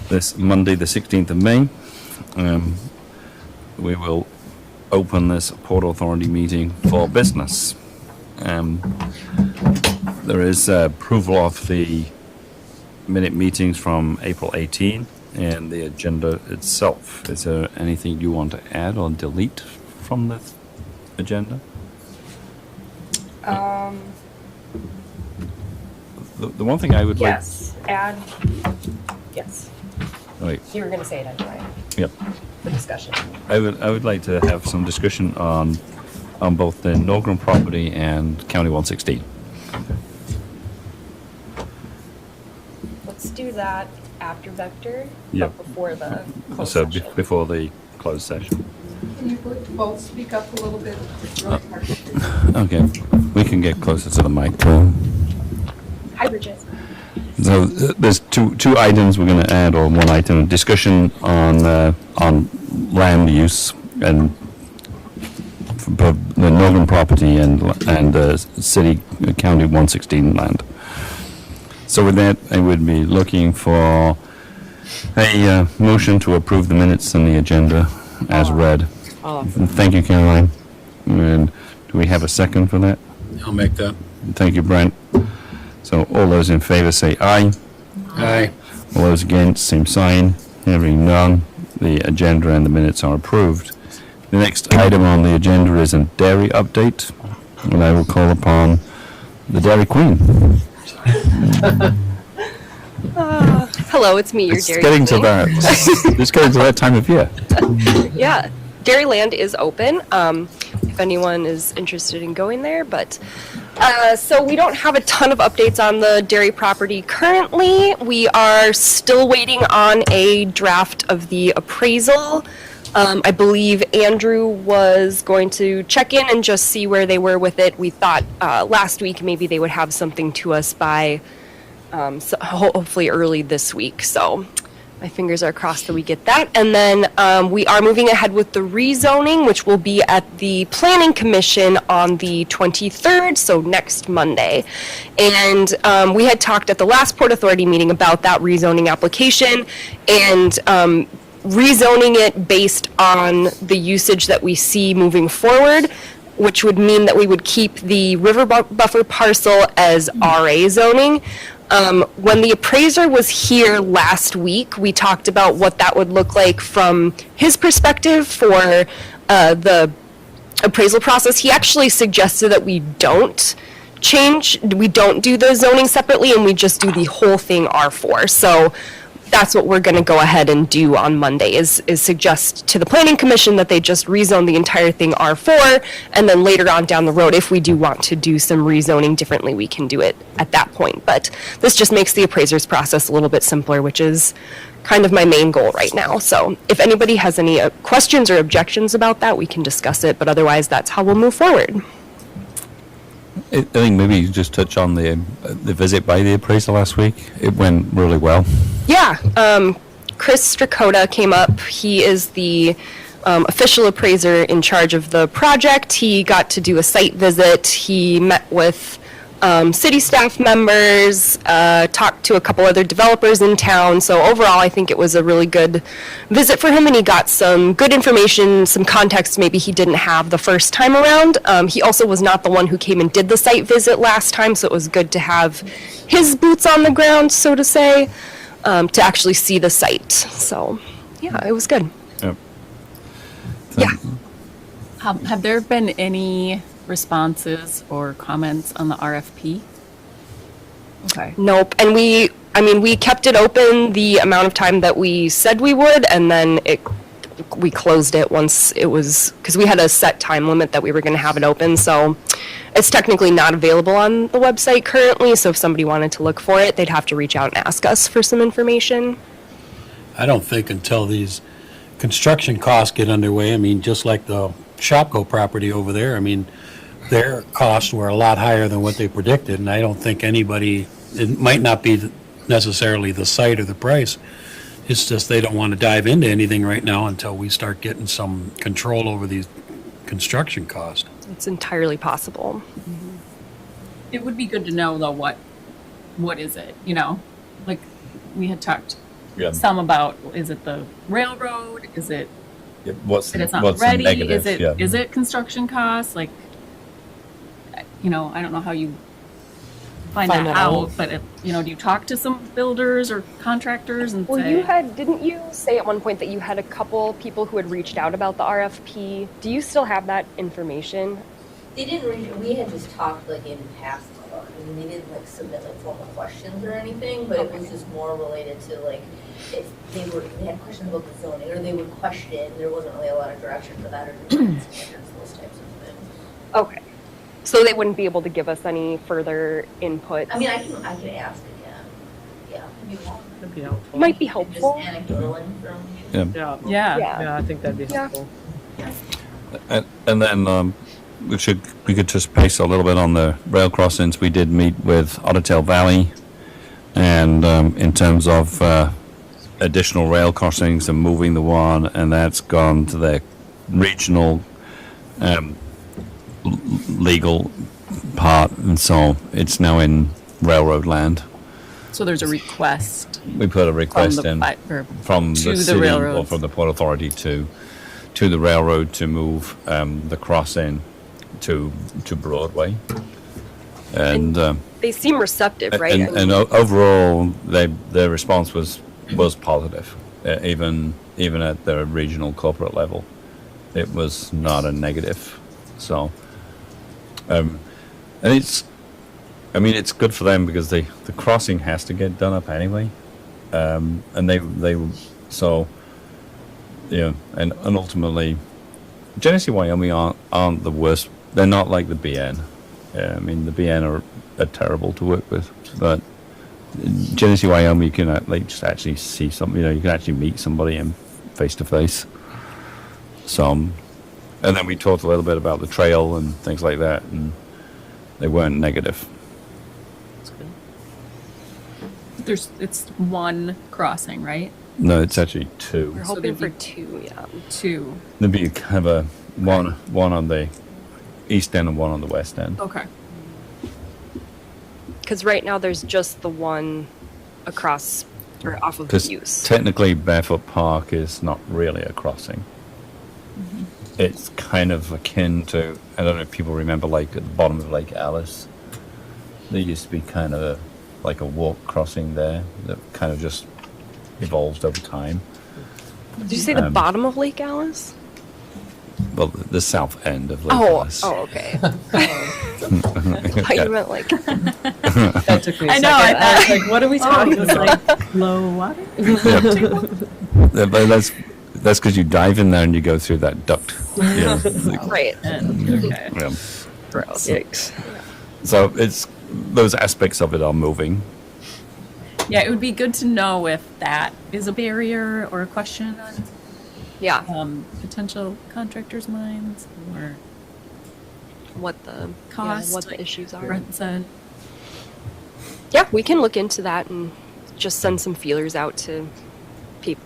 this Monday, the 16th of May. We will open this Port Authority meeting for business. There is approval of the minute meetings from April 18 and the agenda itself. Is there anything you want to add or delete from this agenda? The one thing I would yes, add. Yes. Right. You were going to say it anyway. Yep. The discussion. I would like to have some discussion on both the Nordic Property and County 116. Let's do that after Vector, Yep. but before the closed So session. before the closed session. Can you both speak up a little bit? It's really hard to hear. Okay. We can get closer to the mic too. Hi, Bridget. So there's two items we're going to add, or one item: discussion on land use and for the Northern Property and city county 116 land. So with that, I would be looking for a motion to approve the minutes and the agenda as read. And thank you, Caroline. And do we have a second for that? I'll make that. Thank you, Brent. So all those in favor say aye. Aye. All those against, same sign. Hearing none, the agenda and the minutes are approved. The next item on the agenda is a dairy update, and I will call upon the Dairy Queen. Hello, it's me, your It's Dairy getting to Queen. that. It's getting to that time of year. Yeah, Dairyland is open. If anyone is interested in going there, but so we don't have a ton of updates on the dairy property currently. We are still waiting on a draft of the appraisal. I believe Andrew was going to check in and just see where they were with it. We thought last week maybe they would have something to us by so hopefully early this week. So my fingers are crossed that we get that. And then we are moving ahead with the rezoning, which will be at the Planning Commission on the 23rd, so next Monday. And we had talked at the last Port Authority meeting about that rezoning application and rezoning it based on the usage that we see moving forward, which would mean that we would keep the river buffer parcel as RA zoning. When the appraiser was here last week, we talked about what that would look like from his perspective for the appraisal process. He actually suggested that we don't do the zoning separately, and we just do the whole thing R4. So that's what we're going to go ahead and do on Monday is suggest to the Planning Commission that they just rezone the entire thing R4, and then later on down the road, if we do want to do some rezoning differently, we can do it at that point. But this just makes the appraiser's process a little bit simpler, which is kind of my main goal right now. So if anybody has any questions or objections about that, we can discuss it, but otherwise that's how we'll move forward. I think maybe you just touch on the visit by the appraiser last week. It went really well. Yeah, Chris Strakota came up. He is the official appraiser in charge of the project. He got to do a site visit. He met with city staff members, talked to a couple other developers in town. So overall, I think it was a really good visit for him, and he got some good information, some context maybe he didn't have the first time around. He also was not the one who came and did the site visit last time, so it was good to have his boots on the ground, so to say, to actually see the site. So, yeah, it was good. Yep. Yeah. Have there been any responses or comments on the RFP? Okay. Nope. And we kept it open the amount of time that we said we would, and then we closed it once it was, because we had a set time limit that we were going to have it open. So it's technically not available on the website currently. So if somebody wanted to look for it, they'd have to reach out and ask us for some information. I don't think until these construction costs get underway, I mean, just like the Shopko property over there, I mean, their costs were a lot higher than what they predicted, and I don't think anybody, it might not be necessarily the site or the price, it's just they don't want to dive into anything right now until we start getting some control over these construction costs. It's entirely possible. It would be good to know though what is it, you know? Like we had talked Yeah. some about, is it the railroad? Is it What's that it's not what's the ready? negative? Is it construction costs? Like, you know, I don't know how you find that out, but you know, do you talk to some builders or contractors and Well, say, didn't you say at one point that you had a couple people who had reached out about the RFP? Do you still have that information? They didn't reach, we had just talked like in past, I mean, they didn't like submit like formal questions or anything, but it was just more related to like, if they had questions about the zoning, or they would question, there wasn't really a lot of direction for that, or design standards, those types of things. Okay. So they wouldn't be able to give us any further input? I mean, I can ask again, yeah. That'd be helpful. Might be Just helpful. anecdotal from. Yeah. yeah, Yeah. I think that'd be Yeah. helpful. And then we could just pace a little bit on the rail crossings. We did meet with Otter Tail Valley, and in terms of additional rail crossings and moving the one, and that's gone to their regional legal part, and so it's now in railroad land. so there's a request We put a from request the, in or from to the the city or railroads. from the Port Authority to the railroad to move the crossing to Broadway, and They seem receptive, right? and overall their response was positive, even at the regional corporate level, it was not a negative. So, and it's good for them because the crossing has to get done up anyway, and they so, yeah, and ultimately, Genesee, Wyoming aren't the worst. They're not like the BN. I mean, the BN are terrible to work with, but Genesee, Wyoming, you can just actually see something. You can actually meet somebody in face to face. So, and then we talked a little bit about the trail and things like that, and they weren't negative. it's one crossing, right? No, it's actually two. We're So hoping there'd for be- two, yeah. Two. There'd be kind of a one on the east end and one on the west end. Okay. Because right now there's just the one across or off of Because Use. technically, Barefoot Park is not really a crossing. It's kind of akin to, I don't know if people remember, like at the bottom of Lake Alice, there used to be kind of like a walk crossing there that kind of just evolved over time. Did you say the bottom of Lake Alice? Well, the south end of Lake Alice. Okay. I thought you meant like That took me a I know, second. I I was like, what are we talking It was about? like low water? Yeah, but that's because you dive in there and you go through that duct. Yeah. right. Okay. Yeah. Gross. Yikes. So it's those aspects of it are moving. Yeah, it would be good to know if that is a barrier or a question Yeah. on potential contractors' minds or What the cost. what the like issues are. Brent said. Yeah, we can look into that and just send some feelers out to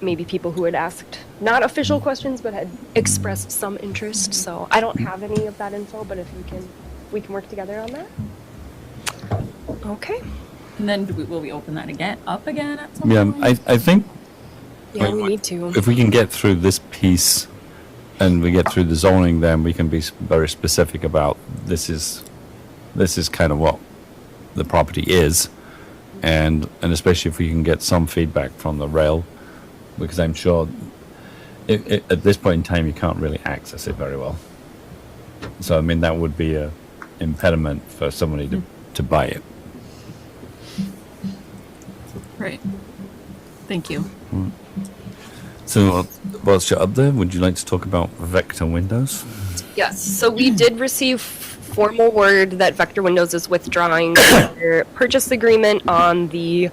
maybe people who had asked not official questions but had expressed some interest. So I don't have any of that info, but if we can work together on that. Okay. And then will we open that up again at some Yeah, point? I think Yeah, Wait, we what- need to. if we can get through this piece and we get through the zoning, then we can be very specific about this is kind of what the property is, and especially if we can get some feedback from the rail, because I'm sure at this point in time you can't really access it very well. So I mean that would be a impediment for somebody to buy it. Right. Thank you. So whilst you're up there, would you like to talk about Vector Windows? Yes, so we did receive formal word that Vector Windows is withdrawing their purchase agreement on the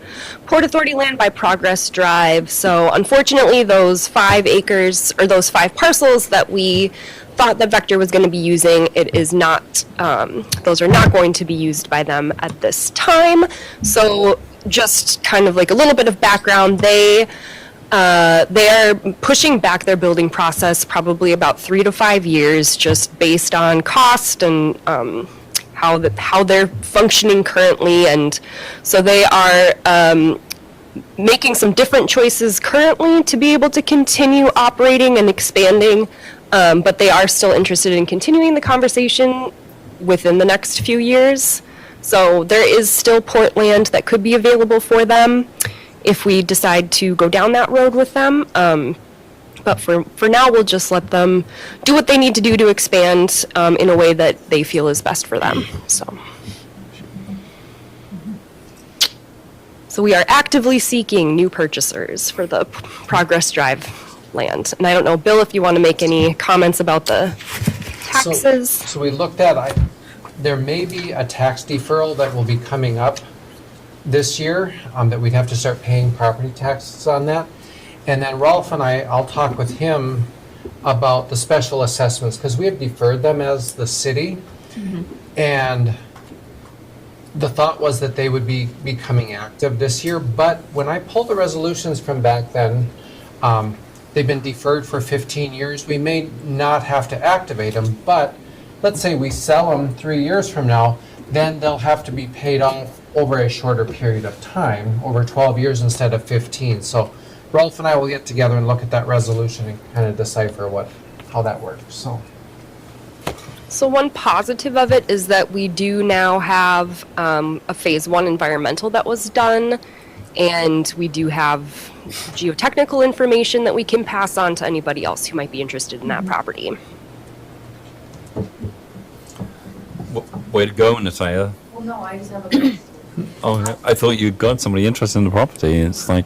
Port Authority land by Progress Drive. So unfortunately, those 5 acres or those 5 parcels that we thought that Vector was going to be using, it is not, those are not going to be used by them at this time. So just kind of like a little bit of background, they are pushing back their building process probably about 3 to 5 years, just based on cost and how they're functioning currently. And so they are making some different choices currently to be able to continue operating and expanding, but they are still interested in continuing the conversation within the next few years. So there is still port land that could be available for them if we decide to go down that road with them. But for now, we'll just let them do what they need to do to expand in a way that they feel is best for them. So we are actively seeking new purchasers for the Progress Drive land. And I don't know, Bill, if you want to make any comments about the taxes? So we looked at, there may be a tax deferral that will be coming up this year, that we'd have to start paying property taxes on that. And then Rolf and I'll talk with him about the special assessments, because we have deferred them as the city. And the thought was that they would be becoming active this year, but when I pulled the resolutions from back then, they've been deferred for 15 years. We may not have to activate them, but let's say we sell them 3 years from now, then they'll have to be paid off over a shorter period of time, over 12 years instead of 15. So Rolf and I will get together and look at that resolution and kind of decipher how that works. So one positive of it is that we do now have a phase 1 environmental that was done, and we do have geotechnical information that we can pass on to anybody else who might be interested in that property. Way to go, Natalia. Well, no, I just have a question. Oh, I thought you'd got somebody interested in the property. It's like,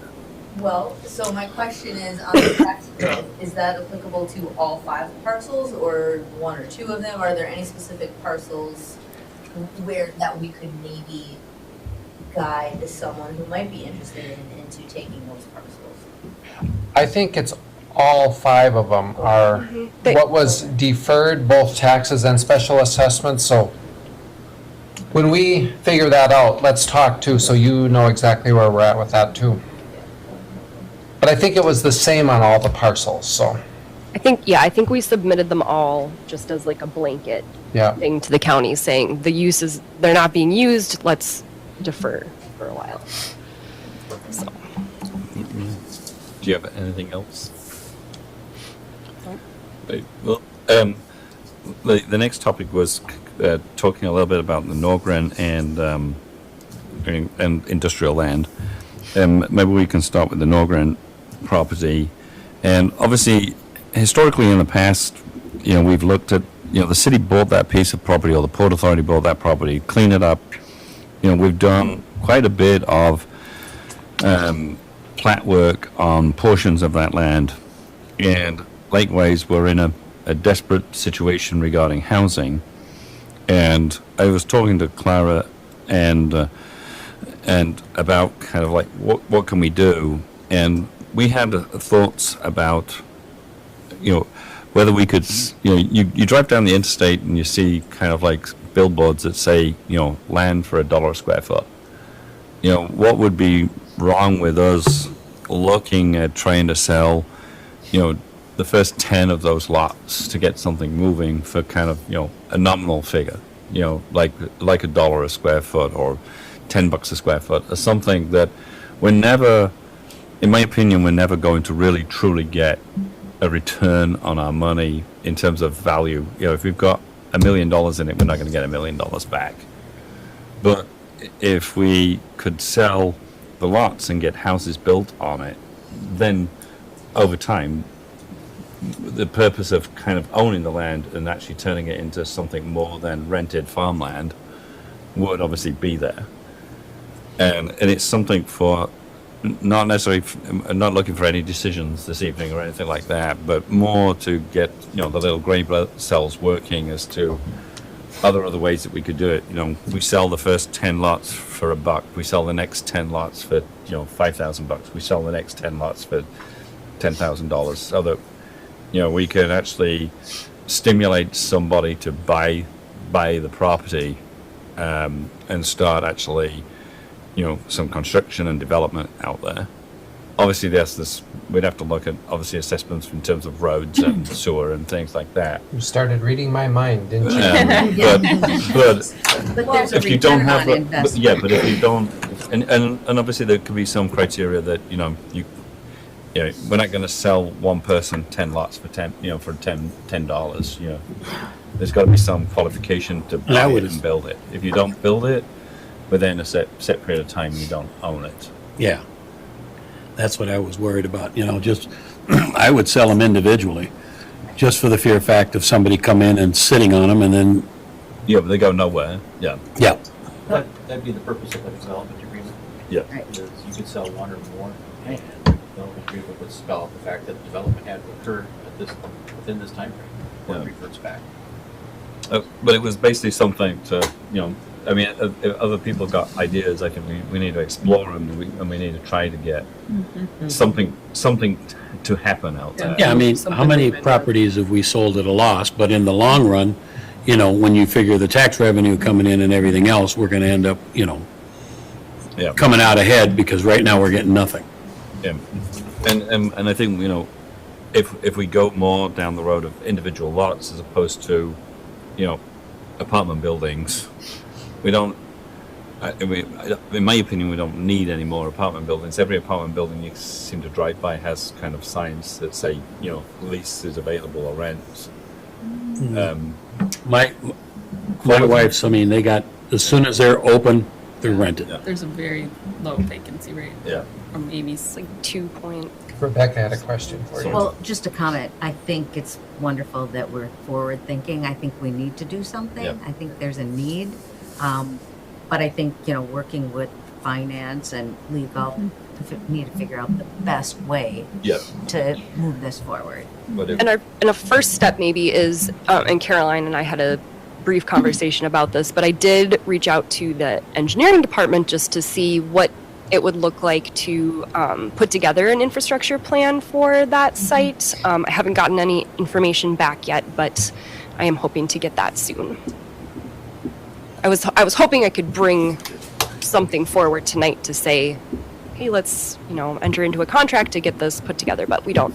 Well, so my question is, on the tax bill, is that applicable to all 5 parcels or 1 or 2 of them? Are there any specific parcels where that we could maybe guide someone who might be interested into taking those parcels? I think it's all 5 of them are what was deferred, both taxes and special assessments. So when we figure that out, let's talk too, so you know exactly where we're at with that too. But I think it was the same on all the parcels, so, I think we submitted them all just as like a blanket yeah. thing to the county saying the uses, they're not being used, let's defer for a while. So. do you have anything else? Well, the next topic was talking a little bit about the Norgren and industrial land. Maybe we can start with the Norgren property. And obviously, historically in the past, we've looked at, the city bought that piece of property, or the Port Authority bought that property, clean it up. We've done quite a bit of plat work on portions of that land. And likewise, we're in a desperate situation regarding housing. And I was talking to Clara and about kind of like what can we do, and we had thoughts about whether we could you drive down the interstate and you see kind of like billboards that say land for $1 a square foot. What would be wrong with us looking at trying to sell the first 10 of those lots to get something moving for kind of a nominal figure, like $1 a square foot or $10 a square foot, or something that we're never, in my opinion, we're never going to really truly get a return on our money in terms of value. If we've got $1 million in it, we're not going to get $1 million back. But if we could sell the lots and get houses built on it, then over time, the purpose of kind of owning the land and actually turning it into something more than rented farmland would obviously be there. And it's something for, not necessarily, I'm not looking for any decisions this evening or anything like that, but more to get, the little grey blood cells working as to other ways that we could do it. We sell the first 10 lots for $1. We sell the next 10 lots for, $5,000. We sell the next 10 lots for $10,000, so that, we can actually stimulate somebody to buy the property and start actually, some construction and development out there. Obviously, we'd have to look at, obviously, assessments in terms of roads and sewer and things like that. You started reading my mind, didn't you? But But there's a if you don't return have, on but investment. yeah, but if you don't, And obviously there could be some criteria that, we're not going to sell one person 10 lots for $10, There's got to be some qualification to buy it and build it. If you don't build it within a set period of time, you don't own it. Yeah. That's what I was worried about, just, I would sell them individually, just for the fear fact of somebody come in and sitting on them and then, Yeah, but they go nowhere. Yeah. yeah. That'd be the purpose of a development agreement. Yeah. Is you could sell one or more, and the development agreement would spell out the fact that development had to occur within this timeframe, or it reverts back. But it was basically something to, if other people got ideas, I think we need to explore them, and we need to try to get something to happen out there. Yeah, I mean, how Something many moving. properties have we sold at a loss, but in the long run, when you figure the tax revenue coming in and everything else, we're gonna end up, Yeah. coming out ahead, because right now we're getting nothing. Yeah. And I think, if we go more down the road of individual lots as opposed to, apartment buildings, we don't, in my opinion, we don't need any more apartment buildings. Every apartment building you seem to drive by has kind of signs that say, lease is available or rent. My wife's, they got, as soon as they're open, they're rented. Yeah. There's a very low vacancy rate Yeah. from Amy's. It's like 2 point. Rebecca had a question for you. Well, just a comment. I think it's wonderful that we're forward thinking. I think we need to do something. Yeah. I think there's a need. But I think, working with finance and legal, need to figure out the best way Yeah. to move this forward. But if, And a first step maybe is, and Caroline and I had a brief conversation about this, but I did reach out to the engineering department just to see what it would look like to put together an infrastructure plan for that site. I haven't gotten any information back yet, but I am hoping to get that soon. I was hoping I could bring something forward tonight to say, hey, let's enter into a contract to get this put together, but we're not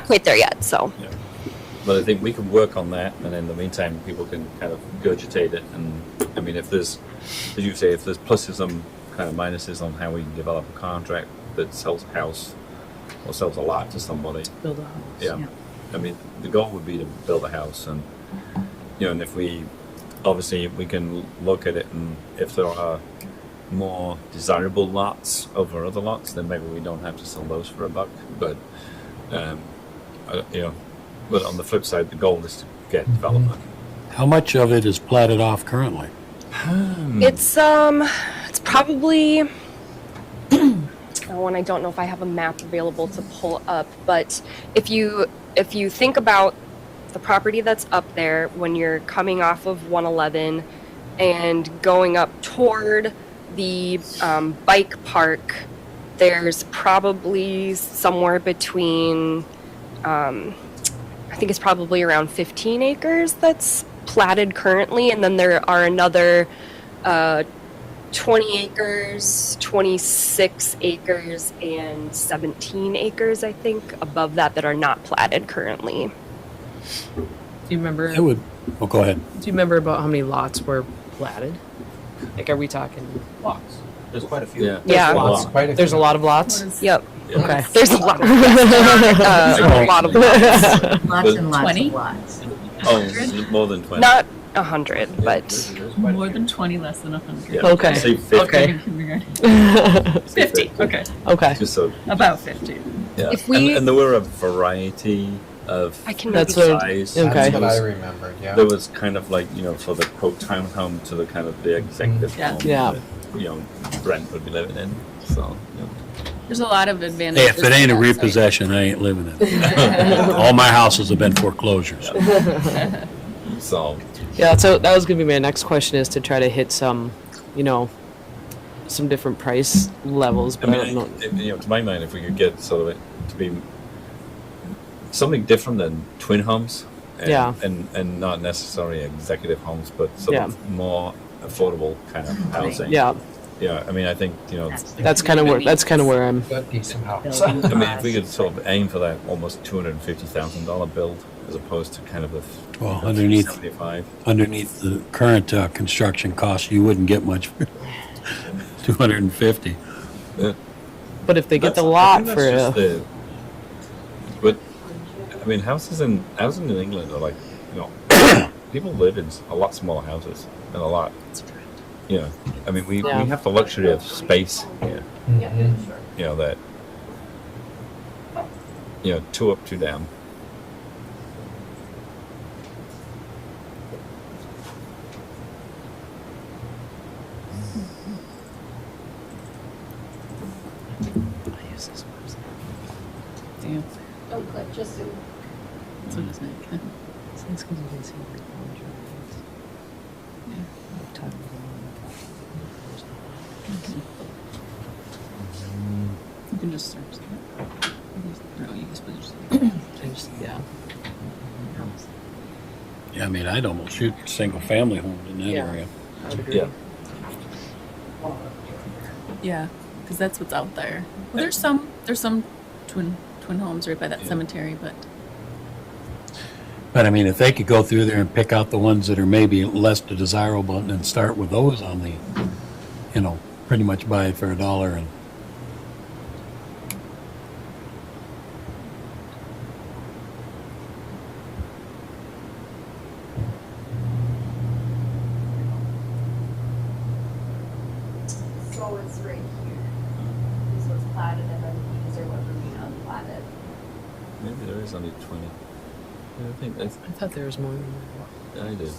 quite there yet. So but I think we can work on that, and in the meantime, people can kind of regurgitate it. And if there's, as you say, if there's pluses and kind of minuses on how we develop a contract that sells a house or sells a lot to somebody. Build a house. Yeah. The goal would be to build a house, and and if we obviously we can look at it, and if there are more desirable lots over other lots, then maybe we don't have to sell those for $1. But but on the flip side, the goal is to get development. How much of it is platted off currently? it's probably I don't know if I have a map available to pull up, but if you think about the property that's up there when you're coming off of 111 and going up toward the bike park, there's probably somewhere between I think it's probably around 15 acres that's platted currently, and then there are another 20 acres, 26 acres, and 17 acres, I think, above that are not platted currently. Do you remember? I would, go ahead. Do you remember about how many lots were platted? Like, are we talking? Lots. There's quite a few. Yeah. Yeah. Lots, quite a There's a few. lot of lots. Yep. Okay. There's a lot. A lot of lots. Lots and lots 20? of lots. Oh, more than 20. Not 100, but There's quite a More few. than 20, less than 100. Yeah. Okay. Say 50. Okay. Say 50. Okay. Okay. Just so. About 50. Yeah. If we- and there were a variety of I can That's maybe what- size. Okay. That's what I remembered, yeah. There was kind of like, for the quote townhome to the kind of the executive Yeah. home Yeah. that, Brent would be living in. So, There's a lot of advantages. Hey, if it ain't a to that site. repossession, I ain't living in it. All my houses have been foreclosures. so Yeah, so that was gonna be my next question, is to try to hit some, some different price levels, I but I mean, don't know. to my mind, if we could get sort of it to be something different than twin homes, and, Yeah. and not necessarily executive homes, but sort Yeah. of more affordable kind of housing. Yeah, I mean, I think that's kind of where I'm. Good, decent house. Building I mean, if we lots. could sort of aim for that almost $250,000 build as opposed to kind of the Well, underneath- 75. Underneath the current construction cost, you wouldn't get much for 250. But if they get the That's- I lot think for that's just a, the- But, I mean, housing in England are like, you know, people live in a lot smaller houses and a lot, you know, I mean, we Yeah. have the luxury of space here, you know, that, you know, 2 up, 2 down. Damn. Oh, good, just so. So does Nick. It's 'cause you can see the You can just search that. No, you just put just. yeah. Yeah, I mean, I'd almost shoot single-family homes in that Yeah. area. I would agree. Yeah. Yeah, because that's what's out there. Well, there's some twin homes right by that cemetery, but But I mean, if they could go through there and pick out the ones that are maybe less desirable and then start with those on the, you know, pretty much buy it for $1 and. So it's right here. This was platted and then these are what remain unplatted. Maybe there is only 20. Yeah, I think that's, I thought there was more than that. I did.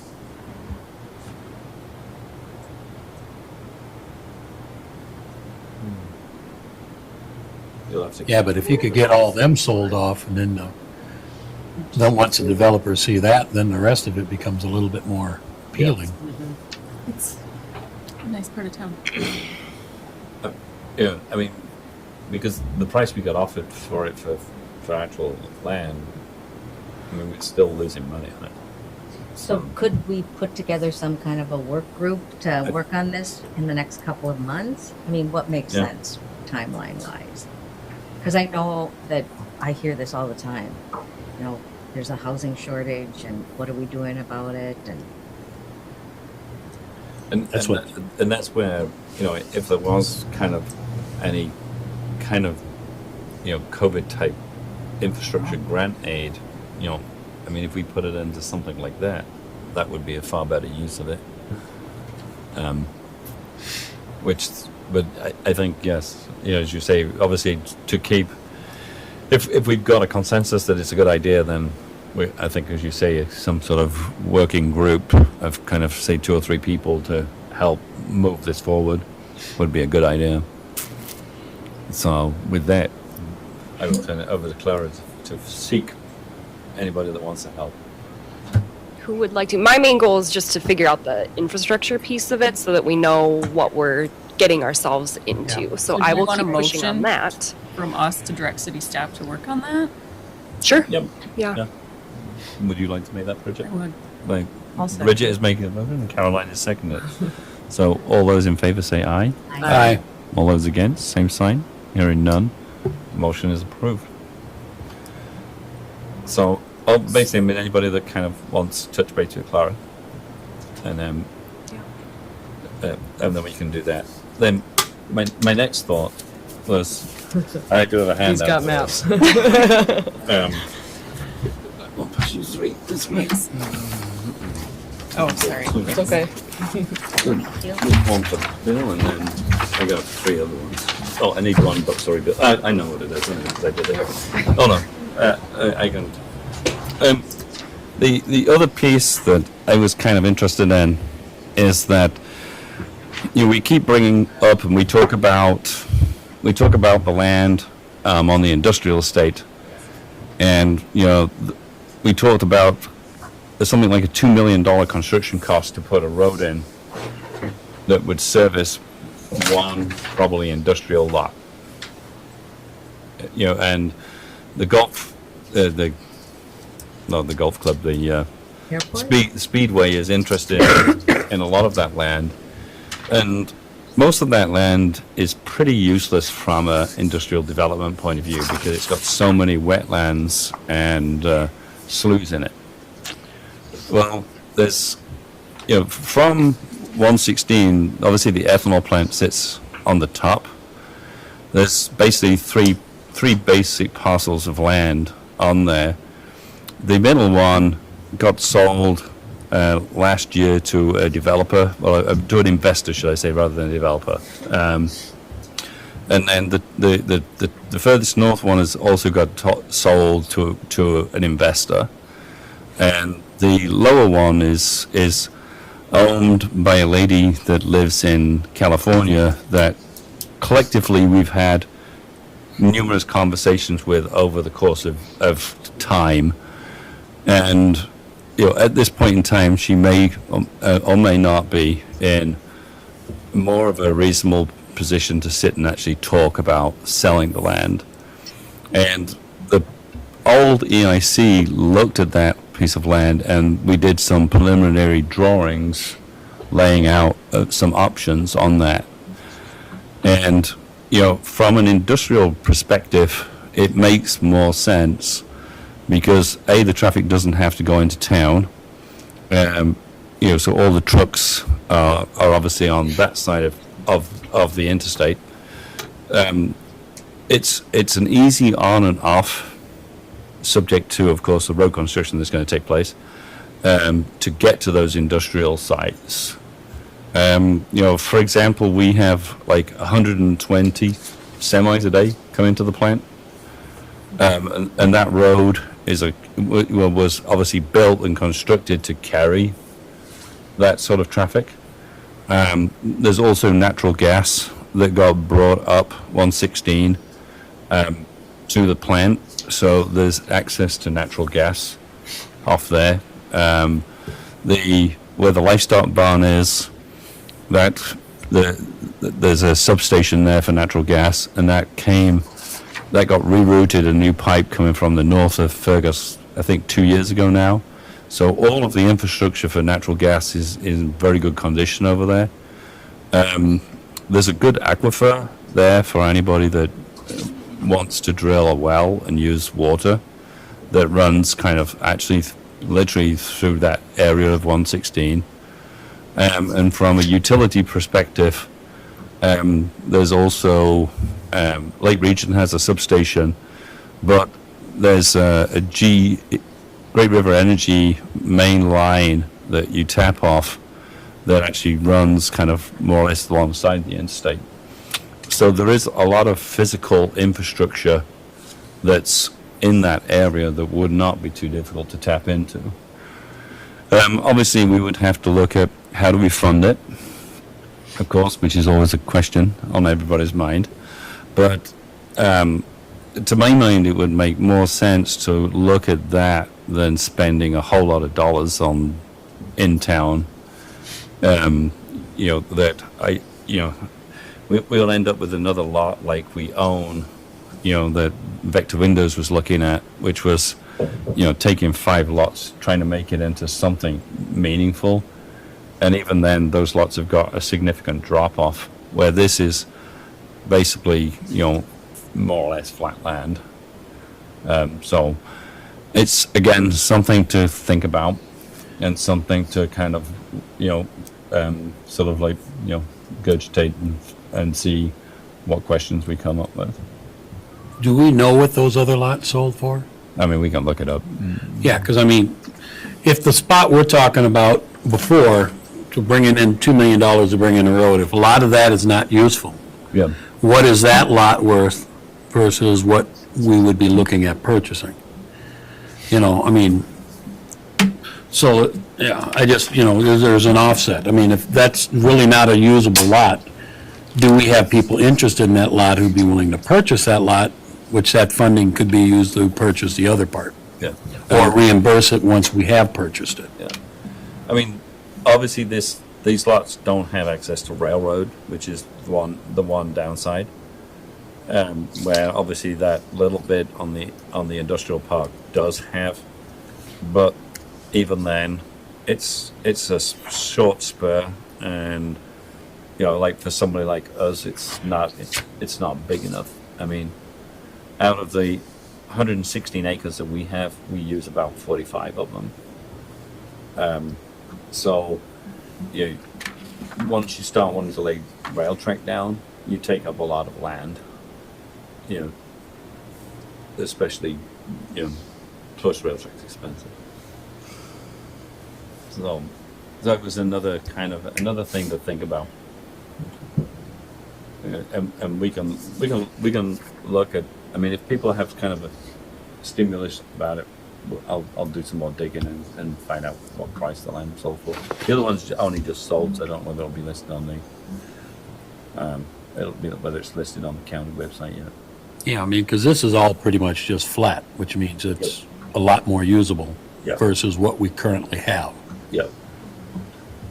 You'll have to. Yeah, but if you could get all them sold off and then once the developers see that, then the rest of it becomes a little bit more appealing. it's a nice part of town. Yeah, I mean, because the price we got offered for it for actual land, I mean, we're still losing money on it. So could we put together some kind of a work group to work on this in the next couple of months? I mean, what makes Yeah. sense timeline-wise? Because I know that I hear this all the time. You know, there's a housing shortage, and what are we doing about it? And That's where, you know, if there was kind of any kind of, you know, COVID type infrastructure grant aid, you know, I mean, if we put it into something like that, that would be a far better use of it. But I think, yes, you know, as you say, obviously to keep, if we've got a consensus that it's a good idea, then I think, as you say, some sort of working group of kind of, say, 2 or 3 people to help move this forward would be a good idea. So with that, I will turn it over to Clara to seek anybody that wants to help. Who would like to? My main goal is just to figure out the infrastructure piece of it so that we know what we're getting ourselves into. So So do I you will want a keep pushing on motion? that. From us to direct city staff to work on that? Sure. Yep. Yeah. Would you like to make that project? I would. Like, I'll second. Bridget is making a motion and Caroline is seconding it. So all those in favour say aye. Aye. All those against, same sign. Hearing none, motion is approved. So, basically, I mean, anybody that kind of wants to touch base with Clara, and then we can do that. Then, my next thought was, I do have a handout. He's got for maps. this. 1 + 2 3. This way. Oh, sorry. It's okay. One for Bill, and then I got 3 other ones. Oh, I need one, but sorry, Bill. I know what it is because I did it. Oh no, I can. The other piece that I was kind of interested in is that, you know, we keep bringing up and we talk about the land on the industrial estate, and you know, we talked about there's something like a $2 million construction cost to put a road in that would service one probably industrial lot. You know, and the golf club, the airport? Speedway is interested in a lot of that land, and most of that land is pretty useless from an industrial development point of view because it's got so many wetlands and sloughs in it. Well, there's, you know, from 116, obviously the ethanol plant sits on the top, there's basically three basic parcels of land on there. The middle one got sold last year to a developer, well, to an investor, should I say, rather than a developer. And then the furthest north one has also got sold to an investor, and the lower one is owned by a lady that lives in California that collectively we've had numerous conversations with over the course of time. And at this point in time, she may or may not be in more of a reasonable position to sit and actually talk about selling the land. And the old EIC looked at that piece of land, and we did some preliminary drawings laying out some options on that. And from an industrial perspective, it makes more sense because the traffic doesn't have to go into town. So all the trucks are obviously on that side of the interstate. It's an easy on and off, subject to, of course, the road construction that's going to take place, to get to those industrial sites. For example, we have like 120 semis a day come into the plant, and that road was obviously built and constructed to carry that sort of traffic. There's also natural gas that got brought up 116 to the plant, so there's access to natural gas off there. Where the livestock barn is, there's a substation there for natural gas, and that got rerouted, a new pipe coming from the north of Fergus, I think 2 years ago now. So all of the infrastructure for natural gas is in very good condition over there. There's a good aquifer there for anybody that wants to drill a well and use water that runs kind of actually literally through that area of 116. And from a utility perspective, there's also Lake Region has a substation, but there's a Great River Energy main line that you tap off that actually runs kind of more or less alongside the interstate. So there is a lot of physical infrastructure that's in that area that would not be too difficult to tap into. Obviously, we would have to look at how do we fund it, of course, which is always a question on everybody's mind. But to my mind, it would make more sense to look at that than spending a whole lot of dollars on in town. We'll end up with another lot like we own, that Vector Windows was looking at, which was, taking 5 lots, trying to make it into something meaningful. And even then, those lots have got a significant drop off, where this is basically, more or less flat land. So it's, again, something to think about and something to kind of, sort of like, gurgitate and see what questions we come up with. Do we know what those other lots sold for? I mean, we can look it up. Yeah, because I mean, if the spot we're talking about before, to bringing in $2 million to bring in a road, if a lot of that is not useful, Yeah. what is that lot worth versus what we would be looking at purchasing? So, yeah, I just, there's an offset. I mean, if that's really not a usable lot, do we have people interested in that lot who'd be willing to purchase that lot, which that funding could be used to purchase the other part? Yeah. Or reimburse it once we have purchased it? Yeah. I mean, obviously these lots don't have access to railroad, which is the one downside. Where obviously that little bit on the industrial park does have, but even then, it's a short spur, and like for somebody like us, it's not big enough. I mean, out of the 116 acres that we have, we use about 45 of them. So, once you start wanting to lay rail track down, you take up a lot of land. you know, especially, you know, close rail track's expensive. So that was another thing to think about. And we can look at, I mean, if people have kind of a stimulus about it, I'll do some more digging and find out what price the land sold for. The other one's only just sold, so I don't know whether it'll be listed on the, it'll be whether it's listed on the county website yet. Yeah, I mean, because this is all pretty much just flat, which means it's a lot more usable Yep. versus what we currently have. Yep.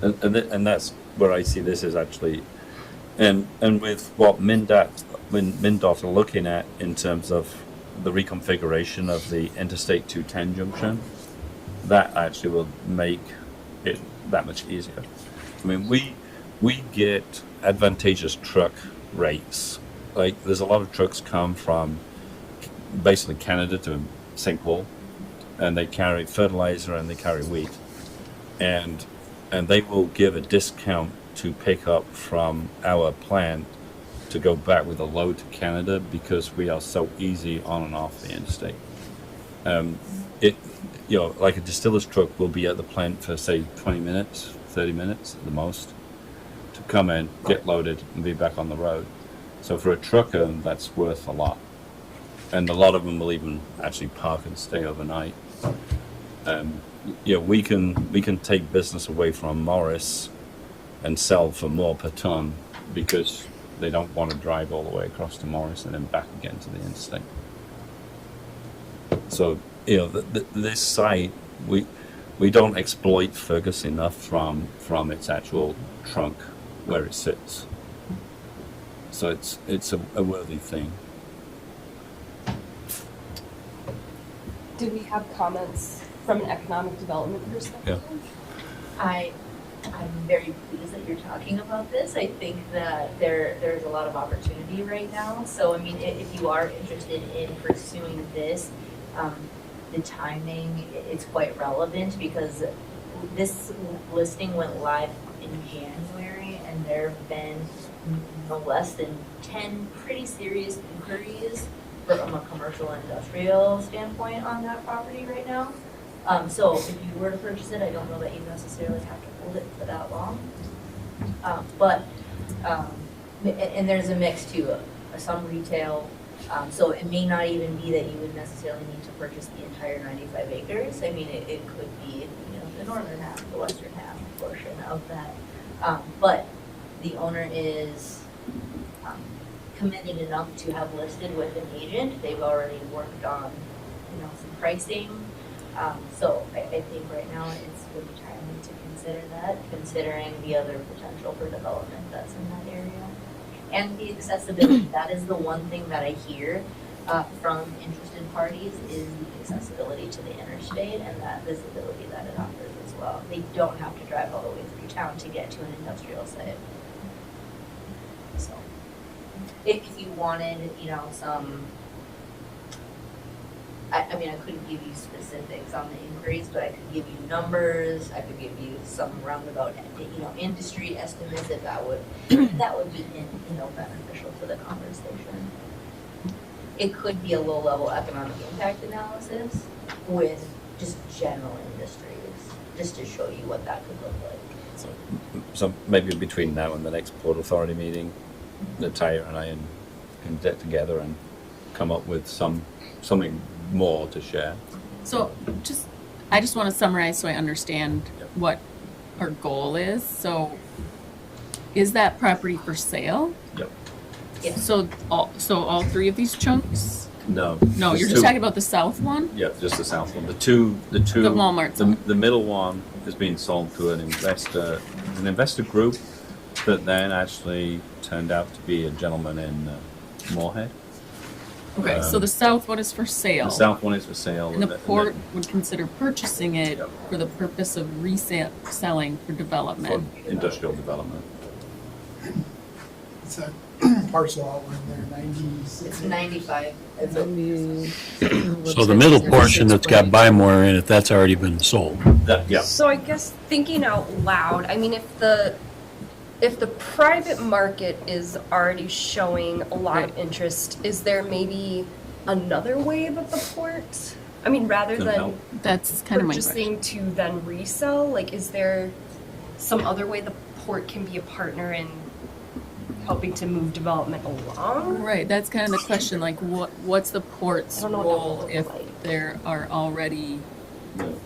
And that's where I see this is actually, and with what MnDOT are looking at in terms of the reconfiguration of the Interstate 210 junction, that actually will make it that much easier. I mean, we get advantageous truck rates. Like, there's a lot of trucks come from basically Canada to St. Paul, and they carry fertilizer and they carry wheat, and they will give a discount to pick up from our plant to go back with a load to Canada because we are so easy on and off the interstate. You know, like a distiller's truck will be at the plant for say 20 minutes, 30 minutes at the most, to come in, get loaded, and be back on the road. So for a trucker, that's worth a lot. And a lot of them will even actually park and stay overnight. You know, we can take business away from Morris and sell for more per ton because they don't want to drive all the way across to Morris and then back again to the interstate. So, you know, this site, we don't exploit Fergus enough from its actual trunk where it sits. So it's a worthy thing. Did we have comments from an economic development perspective? I'm very pleased that you're talking about this. I think that there's a lot of opportunity right now. So, I mean, if you are interested in pursuing this, the timing is quite relevant because this listing went live in January and there have been no less than 10 pretty serious inquiries from a commercial and industrial standpoint on that property right now. So if you were to purchase it, I don't know that you necessarily have to hold it for that long. And there's a mix too, some retail. So it may not even be that you would necessarily need to purchase the entire 95 acres. I mean, it could be, you know, the northern half, the western half portion of that. But the owner is committed enough to have listed with an agent. They've already worked on, you know, some pricing. So I think right now it's really timely to consider that, considering the other potential for development that's in that area. And the accessibility, that is the one thing that I hear from interested parties is the accessibility to the interstate and that visibility that it offers as well. They don't have to drive all the way through town to get to an industrial site. So if you wanted, you know, some, I mean, I couldn't give you specifics on the inquiries, but I could give you numbers. I could give you some roundabout, you know, industry estimates if that would be, you know, beneficial to the conversation. It could be a low-level economic impact analysis with just general industries, just to show you what that could look like. So maybe between now and the next Port Authority meeting, Natalia and I can get together and come up with something more to share. So I just want to summarize so I understand what our goal is. So is that property for sale? Yep. Yeah. So all three of these chunks? No, You're just talking about the south one? Yeah, just the south one. The two. The Walmart. The middle one is being sold to an investor group that then actually turned out to be a gentleman in Moorhead. Okay, so the south one is for sale. The south one is for sale. And the port would consider purchasing it for the purpose of selling for development. For industrial development. It's a parcel outline there, 96. It's 95. So the middle portion that's got buy more in it, that's already been sold. Yeah. So I guess thinking out loud, I mean, if if the private market is already showing a lot of interest, is there maybe another way that the port, I mean, rather Can than help. That's kind of my question. purchasing to then resell, like, is there some other way the port can be a partner in helping to move development along? Right, that's kind of the question, like what's the port's I don't know what that role would if look like. there are already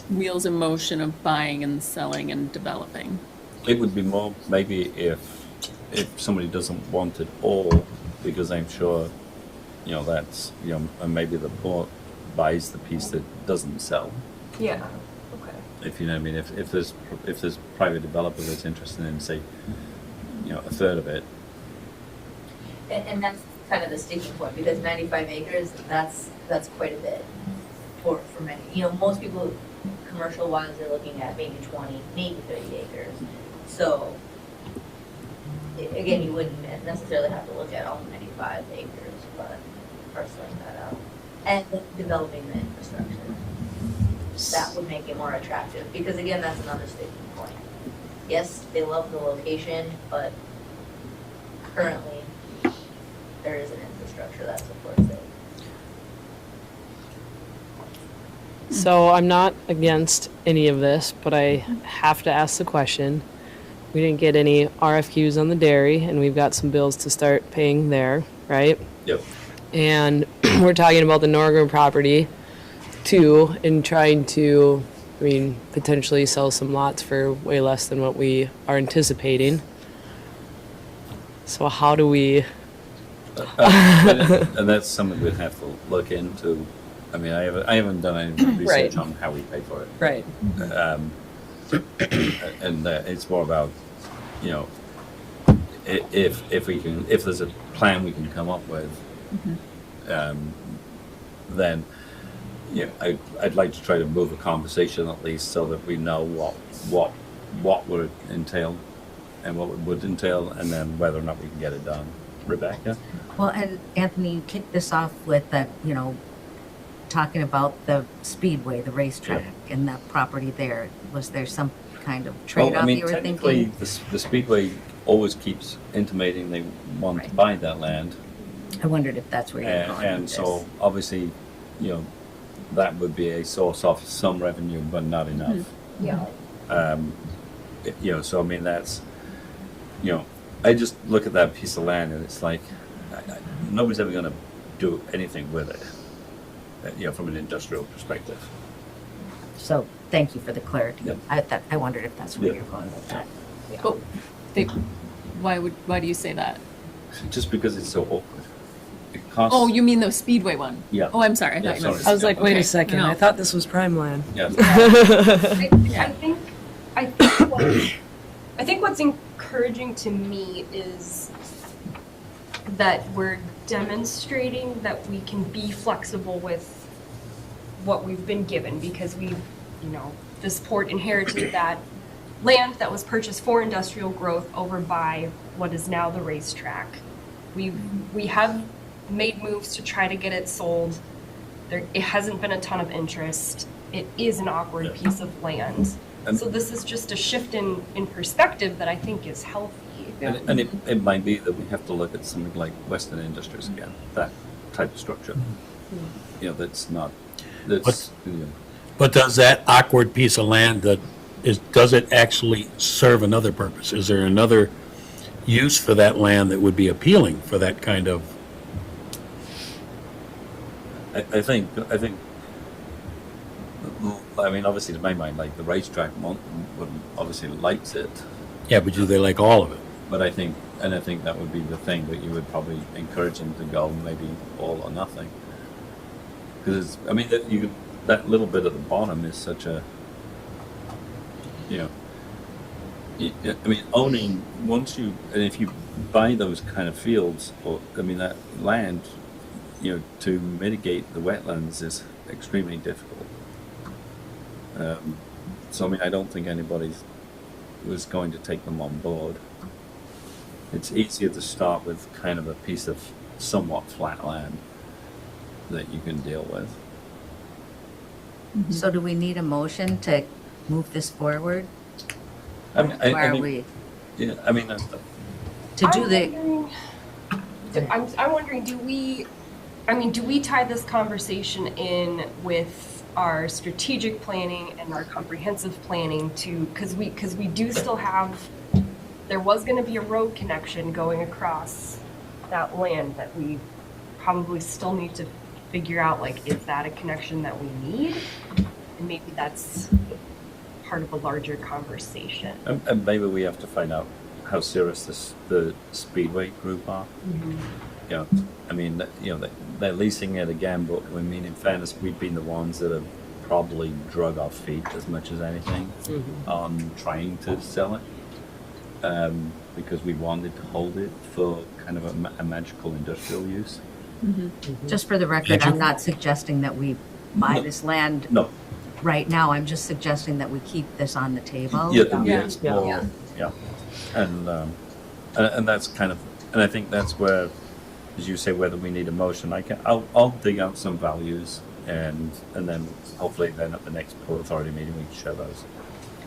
wheels in motion of buying and selling and developing? It would be more maybe if somebody doesn't want it all, because I'm sure, that's, and maybe the port buys the piece that doesn't sell. Yeah, okay. If you know what I mean, if there's private developer that's interested in, say, a third of it. And that's kind of the sticking point, because 95 acres, that's quite a bit for many. Most people, commercial wise, they're looking at maybe 20, maybe 30 acres. So, again, you wouldn't necessarily have to look at all 95 acres, but parceling that out. And developing the infrastructure. That would make it more attractive, because again, that's another sticking point. Yes, they love the location, but currently, there is an infrastructure that supports it. So I'm not against any of this, but I have to ask the question. We didn't get any RFQs on the dairy, and we've got some bills to start paying there, right? Yep. And we're talking about the Nordic Property too, and trying to, potentially sell some lots for way less than what we are anticipating. So how do we? And that's something we'd have to look into. I haven't done any research Right. on how we pay for it. Right. And it's more about, if there's a plan we can come up with, then, I'd like to try to move the conversation at least so that we know what would entail and what it would entail, and then whether or not we can get it done. Rebecca? Well, and Anthony, you kicked this off with that, talking about the speedway, the racetrack, and that property there. Was there some kind of trade-off you were technically, thinking? the Speedway always keeps intimating they want to buy that land. I wondered if that's where you're going And with so, this. obviously, that would be a source of some revenue, but not enough. Yeah. So that's, I just look at that piece of land and it's like, nobody's ever going to do anything with it, from an industrial perspective. So, thank you for the clarity. Yep. I wondered if that's where Yep. you're going with that. Oh, why do you say that? Just because it's so awkward. It costs. Oh, you mean the Speedway one? Yeah. Oh, I'm sorry. I Yeah, thought you meant. sorry. I was like, wait Okay. a second. No. I thought this was prime land. Yeah. I think what's encouraging to me is that we're demonstrating that we can be flexible with what we've been given, because this port inherited that land that was purchased for industrial growth over by what is now the racetrack. We have made moves to try to get it sold. It hasn't been a ton of interest. It is an awkward piece of land. So this is just a shift in perspective that I think is healthy. And it might be that we have to look at something like Western Industries again, that type of structure. But does that awkward piece of land does it actually serve another purpose? Is there another use for that land that would be appealing for that kind of? I think, obviously to my mind, like the racetrack would obviously likes it, Yeah, but do they like all of it? but I think that would be the thing that you would probably encourage them to go maybe all or nothing. Because that little bit at the bottom is such a, owning, if you buy those kind of fields, that land, to mitigate the wetlands is extremely difficult. I don't think anybody was going to take them on board. It's easier to start with kind of a piece of somewhat flat land that you can deal with. So do we need a motion to move this forward? I mean, Why are we? Yeah, I mean, To do the, I'm wondering, do we tie this conversation in with our strategic planning and our comprehensive planning to, because we do still have, there was gonna be a road connection going across that land that we probably still need to figure out, like, is that a connection that we need? And maybe that's part of a larger conversation. and maybe we have to find out how serious the Speedway group are. You know, I mean, you know, they're leasing it again, but I mean, in fairness, we've been the ones that have probably drug our feet as much as anything on trying to sell it, because we wanted to hold it for kind of a magical industrial use. just for the record, I'm not suggesting that we buy this land No, right now. I'm just suggesting that we keep this on the table. yeah, we Yeah. explore, yeah, and that's kind of, and I think that's where, as you say, whether we need a motion, I'll dig out some values, and then hopefully then at the next Port Authority meeting we can share those.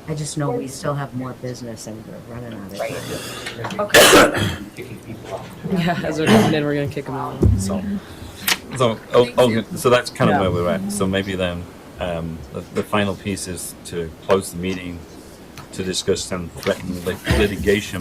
I just know we still have more business and we're running out of Right. time. Okay. Kicking people off. Yeah, as we're coming in, we're gonna kick them out. So that's kind of where we're at. So maybe then the final piece is to close the meeting to discuss some threatened litigation